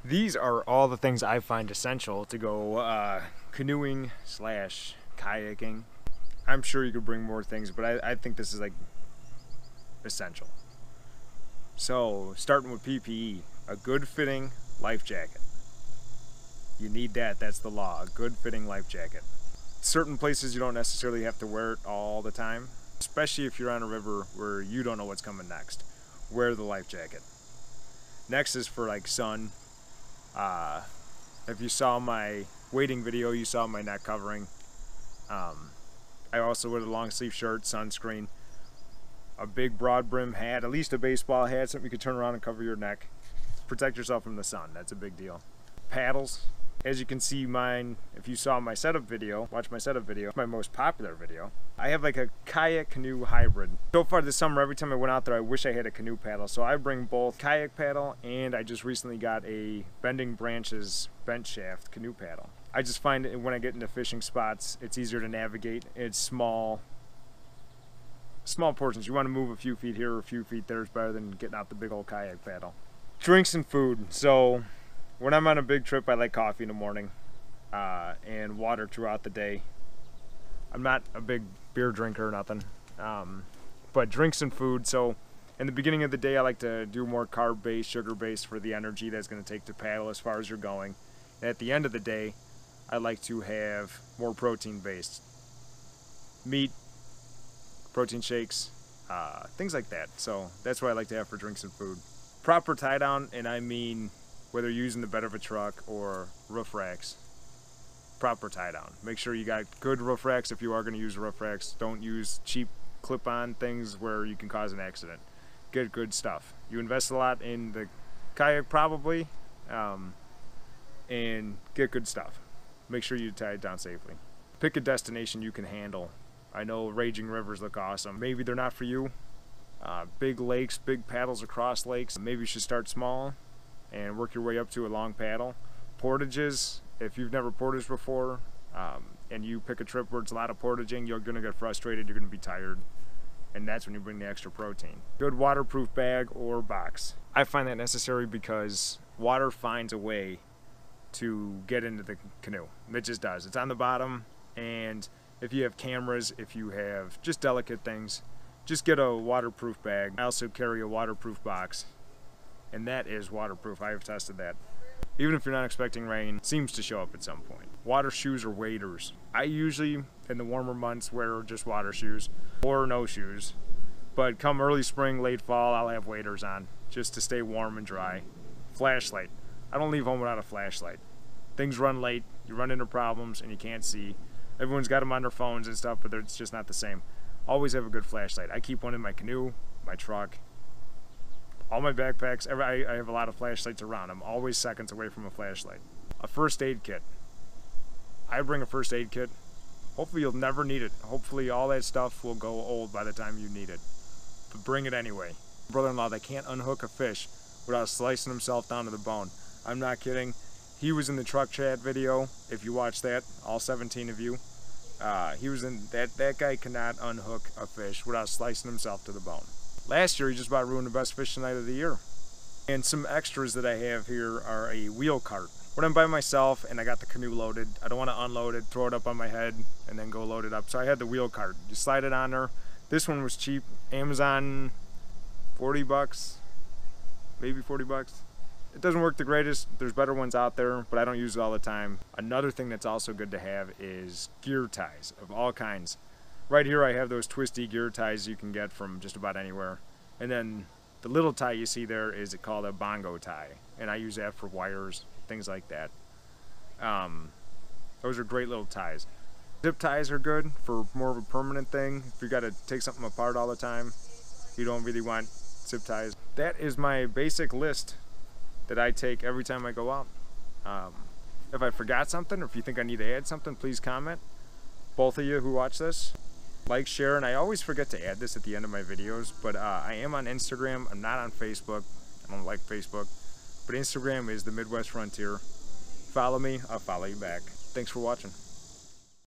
These are all the things I find essential to go canoeing slash kayaking. I'm sure you could bring more things, but I think this is like essential. So starting with PPE, a good fitting life jacket. You need that, that's the law, a good fitting life jacket. Certain places you don't necessarily have to wear it all the time, especially if you're on a river where you don't know what's coming next. Wear the life jacket. Next is for like sun. If you saw my wading video, you saw my neck covering. I also wear a long sleeve shirt, sunscreen, a big broad brim hat, at least a baseball hat, something you can turn around and cover your neck. Protect yourself from the sun, that's a big deal. Paddles. As you can see mine, if you saw my setup video, watch my setup video, my most popular video. I have like a kayak canoe hybrid. So far this summer, every time I went out there, I wish I had a canoe paddle. So I bring both kayak paddle and I just recently got a Bending Branches bent shaft canoe paddle. I just find it when I get into fishing spots, it's easier to navigate. It's small portions. You want to move a few feet here or a few feet there is better than getting out the big old kayak paddle. Drinks and food. So when I'm on a big trip, I like coffee in the morning and water throughout the day. I'm not a big beer drinker or nothing, but drinks and food. So in the beginning of the day, I like to do more carb-based, sugar-based for the energy that's going to take to paddle as far as you're going. And at the end of the day, I like to have more protein-based. Meat, protein shakes, things like that. So that's what I like to have for drinks and food. Proper tie-down, and I mean whether you're using the bed of a truck or roof racks, proper tie-down. Make sure you got good roof racks if you are going to use roof racks. Don't use cheap clip-on things where you can cause an accident. Get good stuff. You invest a lot in the kayak probably, and get good stuff. Make sure you tie it down safely. Pick a destination you can handle. I know raging rivers look awesome. Maybe they're not for you. Big lakes, big paddles across lakes. Maybe you should start small and work your way up to a long paddle. Portages, if you've never portaged before, and you pick a trip where it's a lot of portaging, you're gonna get frustrated, you're gonna be tired, and that's when you bring the extra protein. Good waterproof bag or box. I find that necessary because water finds a way to get into the canoe. It just does. It's on the bottom, and if you have cameras, if you have just delicate things, just get a waterproof bag. I also carry a waterproof box, and that is waterproof. I have tested that. Even if you're not expecting rain, it seems to show up at some point. Water shoes or waders. I usually, in the warmer months, wear just water shoes or no shoes. But come early spring, late fall, I'll have waders on just to stay warm and dry. Flashlight. I don't leave home without a flashlight. Things run late, you run into problems, and you can't see. Everyone's got them on their phones and stuff, but it's just not the same. Always have a good flashlight. I keep one in my canoe, my truck, all my backpacks. I have a lot of flashlights around. I'm always seconds away from a flashlight. A first aid kit. I bring a first aid kit. Hopefully you'll never need it. Hopefully all that stuff will go old by the time you need it. But bring it anyway. Brother-in-law that can't unhook a fish without slicing himself down to the bone. I'm not kidding. He was in the truck chat video. If you watch that, all 17 of you. He was in that guy cannot unhook a fish without slicing himself to the bone. Last year he just about ruined the best fishing night of the year. And some extras that I have here are a wheel cart. When I'm by myself and I got the canoe loaded, I don't want to unload it, throw it up on my head, and then go load it up. So I had the wheel cart. You slide it on there. This one was cheap. Amazon, 40 bucks, maybe 40 bucks. It doesn't work the greatest. There's better ones out there, but I don't use it all the time. Another thing that's also good to have is gear ties of all kinds. Right here I have those twisty gear ties you can get from just about anywhere. And then the little tie you see there is called a bongo tie. And I use that for wires, things like that. Those are great little ties. Zip ties are good for more of a permanent thing. If you got to take something apart all the time, you don't really want zip ties. That is my basic list that I take every time I go out. If I forgot something, or if you think I need to add something, please comment. Both of you who watch this, like, share, and I always forget to add this at the end of my videos, but I am on Instagram. I'm not on Facebook. I don't like Facebook. But Instagram is the Midwest Frontier. Follow me, I'll follow you back. Thanks for watching.